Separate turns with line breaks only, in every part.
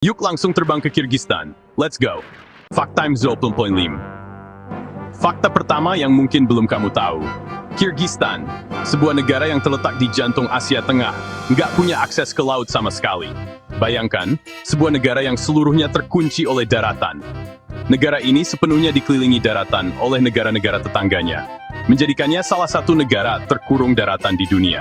Yuk langsung terbang ke Kyrgyzstan. Let's go. Fact Time 0.5. Fakta pertama yang mungkin belum kamu tahu. Kyrgyzstan, sebuah negara yang terletak di jantung Asia Tengah, nggak punya akses ke laut sama sekali. Bayangkan, sebuah negara yang seluruhnya terkunci oleh daratan. Negara ini sepenuhnya dikelilingi daratan oleh negara-negara tetangganya, menjadikannya salah satu negara terkurung daratan di dunia.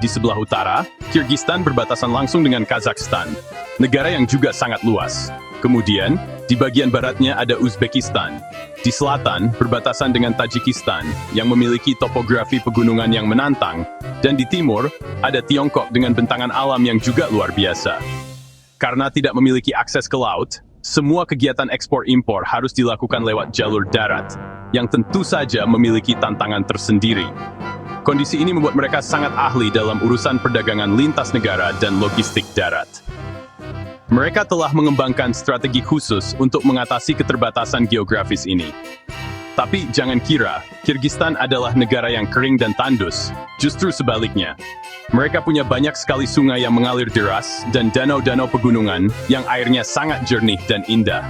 Di sebelah utara, Kyrgyzstan berbatasan langsung dengan Kazakhstan, negara yang juga sangat luas. Kemudian, di bagian baratnya ada Uzbekistan. Di selatan, berbatasan dengan Tajikistan, yang memiliki topografi pegunungan yang menantang. Dan di timur, ada Tiongkok dengan bentangan alam yang juga luar biasa. Karena tidak memiliki akses ke laut, semua kegiatan ekspor-impor harus dilakukan lewat jalur darat, yang tentu saja memiliki tantangan tersendiri. Kondisi ini membuat mereka sangat ahli dalam urusan perdagangan lintas negara dan logistik darat. Mereka telah mengembangkan strategi khusus untuk mengatasi keterbatasan geografis ini. Tapi jangan kira, Kyrgyzstan adalah negara yang kering dan tandus, justru sebaliknya. Mereka punya banyak sekali sungai yang mengalir deras dan danau-danau pegunungan yang airnya sangat jernih dan indah.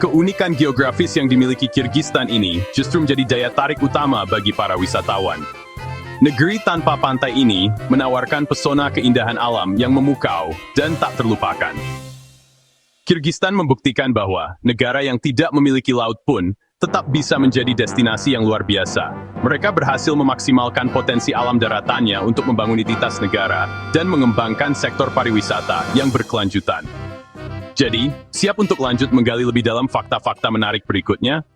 Keunikan geografis yang dimiliki Kyrgyzstan ini justru menjadi daya tarik utama bagi para wisatawan. Negeri tanpa pantai ini menawarkan pesona keindahan alam yang memukau dan tak terlupakan. Kyrgyzstan membuktikan bahwa negara yang tidak memiliki laut pun tetap bisa menjadi destinasi yang luar biasa. Mereka berhasil memaksimalkan potensi alam daratannya untuk membangun identitas negara dan mengembangkan sektor pariwisata yang berkelanjutan. Jadi, siap untuk lanjut menggali lebih dalam fakta-fakta menarik berikutnya?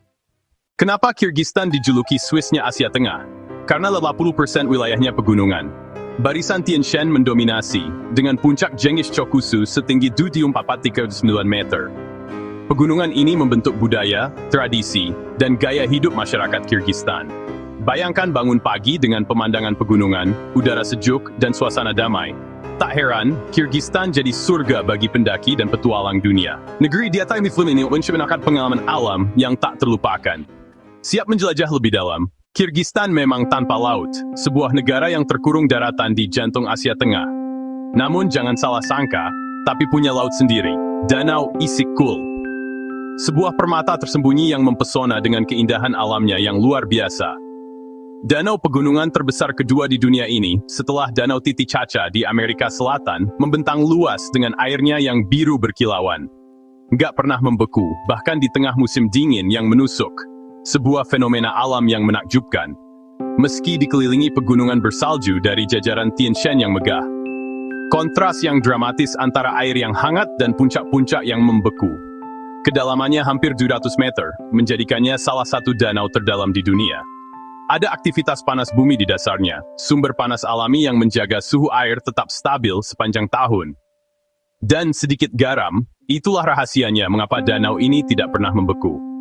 Kenapa Kyrgyzstan dijuluki Swissnya Asia Tengah? Karena 80% wilayahnya pegunungan. Barisan Tian Shan mendominasi, dengan puncak Jengiz Chokusu setinggi 2,439 meter. Pegunungan ini membentuk budaya, tradisi, dan gaya hidup masyarakat Kyrgyzstan. Bayangkan bangun pagi dengan pemandangan pegunungan, udara sejuk, dan suasana damai. Tak heran, Kyrgyzstan jadi surga bagi pendaki dan petualang dunia. Negeri di atas ini menciptakan pengalaman alam yang tak terlupakan. Siap menjelajah lebih dalam? Kyrgyzstan memang tanpa laut, sebuah negara yang terkurung daratan di jantung Asia Tengah. Namun jangan salah sangka, tapi punya laut sendiri, Danau Issyk-Kul. Sebuah permata tersembunyi yang mempesona dengan keindahan alamnya yang luar biasa. Danau pegunungan terbesar kedua di dunia ini, setelah Danau Titicaca di Amerika Selatan, membentang luas dengan airnya yang biru berkilauan. Nggak pernah membeku, bahkan di tengah musim dingin yang menusuk. Sebuah fenomena alam yang menakjubkan. Meski dikelilingi pegunungan bersalju dari jajaran Tian Shan yang megah. Kontras yang dramatis antara air yang hangat dan puncak-puncak yang membeku. Kedalamannya hampir 200 meter, menjadikannya salah satu danau terdalam di dunia. Ada aktivitas panas bumi di dasarnya, sumber panas alami yang menjaga suhu air tetap stabil sepanjang tahun. Dan sedikit garam, itulah rahasianya mengapa danau ini tidak pernah membeku.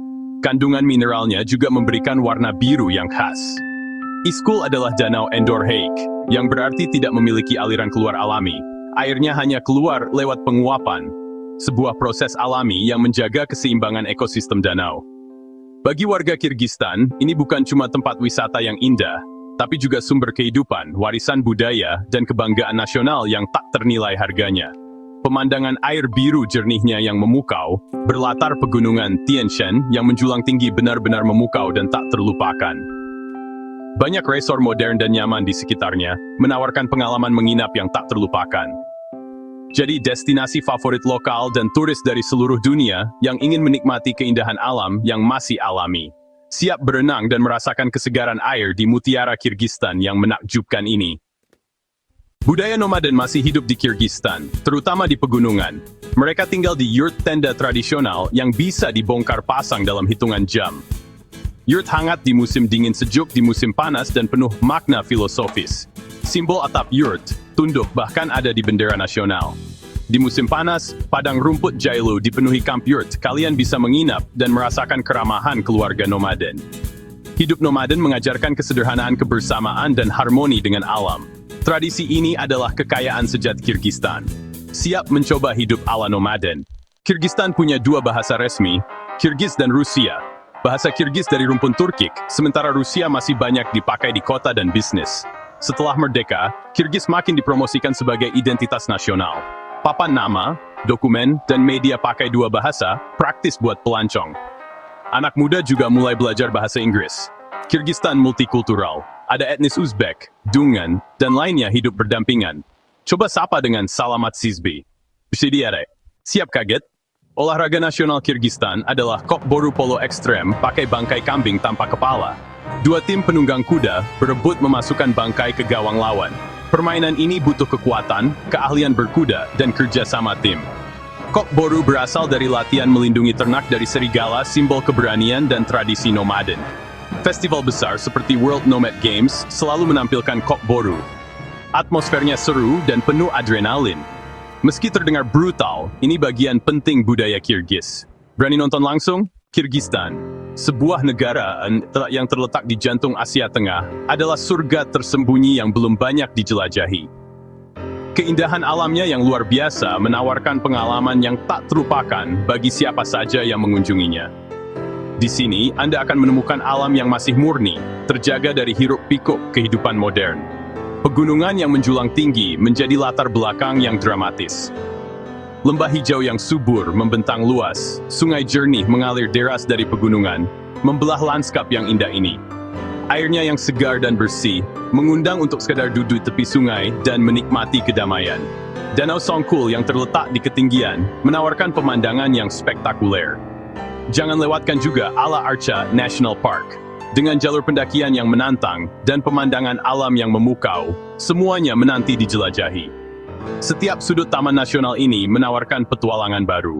Kandungan mineralnya juga memberikan warna biru yang khas. Iskul adalah danau endorheic, yang berarti tidak memiliki aliran keluar alami. Airnya hanya keluar lewat penguapan, sebuah proses alami yang menjaga keseimbangan ekosistem danau. Bagi warga Kyrgyzstan, ini bukan cuma tempat wisata yang indah, tapi juga sumber kehidupan, warisan budaya, dan kebanggaan nasional yang tak ternilai harganya. Pemandangan air biru jernihnya yang memukau, berlatar pegunungan Tian Shan yang menjulang tinggi benar-benar memukau dan tak terlupakan. Banyak resort modern dan nyaman di sekitarnya, menawarkan pengalaman menginap yang tak terlupakan. Jadi destinasi favorit lokal dan turis dari seluruh dunia yang ingin menikmati keindahan alam yang masih alami. Siap berenang dan merasakan kesegaran air di mutiara Kyrgyzstan yang menakjubkan ini. Budaya nomaden masih hidup di Kyrgyzstan, terutama di pegunungan. Mereka tinggal di yurt tenda tradisional yang bisa dibongkar pasang dalam hitungan jam. Yurt hangat di musim dingin, sejuk di musim panas, dan penuh makna filosofis. Simbol atap yurt, tunduk, bahkan ada di bendera nasional. Di musim panas, padang rumput Jailu dipenuhi kamp yurt. Kalian bisa menginap dan merasakan keramahan keluarga nomaden. Hidup nomaden mengajarkan kesederhanaan, kebersamaan, dan harmoni dengan alam. Tradisi ini adalah kekayaan sejati Kyrgyzstan. Siap mencoba hidup ala nomaden. Kyrgyzstan punya dua bahasa resmi, Kyrgyz dan Rusia. Bahasa Kyrgyz dari rumpun Turkik, sementara Rusia masih banyak dipakai di kota dan bisnis. Setelah merdeka, Kyrgyz makin dipromosikan sebagai identitas nasional. Papan nama, dokumen, dan media pakai dua bahasa, praktis buat pelancong. Anak muda juga mulai belajar bahasa Inggris. Kyrgyzstan multikultural, ada etnis Uzbek, Dungan, dan lainnya hidup berdampingan. Coba sapa dengan Salamat Sizbi. Bersedia, siap kaget? Olahraga nasional Kyrgyzstan adalah kok boru polo ekstrem pakai bangkai kambing tanpa kepala. Dua tim penunggang kuda berebut memasukkan bangkai ke gawang lawan. Permainan ini butuh kekuatan, keahlian berkuda, dan kerjasama tim. Kok boru berasal dari latihan melindungi ternak dari serigala, simbol keberanian dan tradisi nomaden. Festival besar seperti World Nomad Games selalu menampilkan kok boru. Atmosfernya seru dan penuh adrenalin. Meski terdengar brutal, ini bagian penting budaya Kyrgyz. Berani nonton langsung? Kyrgyzstan, sebuah negara yang terletak di jantung Asia Tengah, adalah surga tersembunyi yang belum banyak dijelajahi. Keindahan alamnya yang luar biasa menawarkan pengalaman yang tak terlupakan bagi siapa saja yang mengunjunginya. Di sini, Anda akan menemukan alam yang masih murni, terjaga dari hiruk-pikuk kehidupan modern. Pegunungan yang menjulang tinggi menjadi latar belakang yang dramatis. Lembah hijau yang subur membentang luas, sungai jernih mengalir deras dari pegunungan, membelah lanskap yang indah ini. Airnya yang segar dan bersih, mengundang untuk sekadar duduk tepi sungai dan menikmati kedamaian. Danau Songkul yang terletak di ketinggian, menawarkan pemandangan yang spektakuler. Jangan lewatkan juga Ala Archa National Park. Dengan jalur pendakian yang menantang dan pemandangan alam yang memukau, semuanya menanti dijelajahi. Setiap sudut taman nasional ini menawarkan petualangan baru.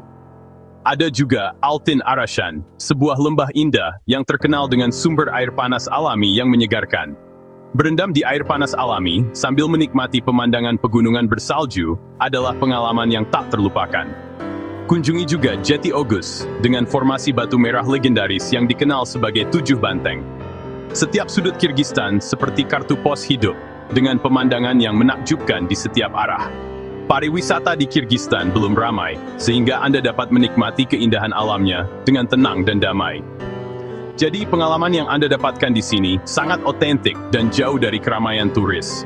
Ada juga Altin Arashan, sebuah lembah indah yang terkenal dengan sumber air panas alami yang menyegarkan. Berendam di air panas alami sambil menikmati pemandangan pegunungan bersalju adalah pengalaman yang tak terlupakan. Kunjungi juga Jeti Ogus dengan formasi batu merah legendaris yang dikenal sebagai Tujuh Banteng. Setiap sudut Kyrgyzstan seperti kartu pos hidup, dengan pemandangan yang menakjubkan di setiap arah. Pariwisata di Kyrgyzstan belum ramai, sehingga Anda dapat menikmati keindahan alamnya dengan tenang dan damai. Jadi pengalaman yang Anda dapatkan di sini sangat otentik dan jauh dari keramaian turis.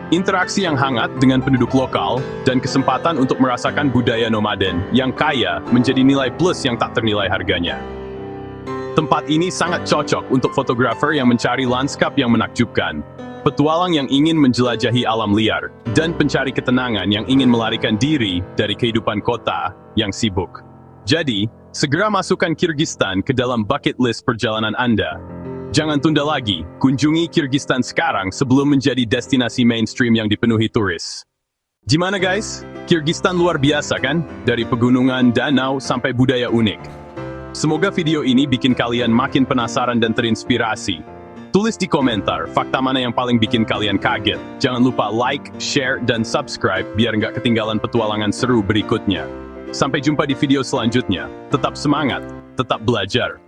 Interaksi yang hangat dengan penduduk lokal dan kesempatan untuk merasakan budaya nomaden yang kaya menjadi nilai plus yang tak ternilai harganya. Tempat ini sangat cocok untuk fotografer yang mencari lanskap yang menakjubkan, petualang yang ingin menjelajahi alam liar, dan pencari ketenangan yang ingin melarikan diri dari kehidupan kota yang sibuk. Jadi, segera masukkan Kyrgyzstan ke dalam bucket list perjalanan Anda. Jangan tunda lagi, kunjungi Kyrgyzstan sekarang sebelum menjadi destinasi mainstream yang dipenuhi turis. Gimana guys? Kyrgyzstan luar biasa kan? Dari pegunungan, danau, sampai budaya unik. Semoga video ini bikin kalian makin penasaran dan terinspirasi. Tulis di komentar, fakta mana yang paling bikin kalian kaget. Jangan lupa like, share, dan subscribe biar nggak ketinggalan petualangan seru berikutnya. Sampai jumpa di video selanjutnya. Tetap semangat, tetap belajar.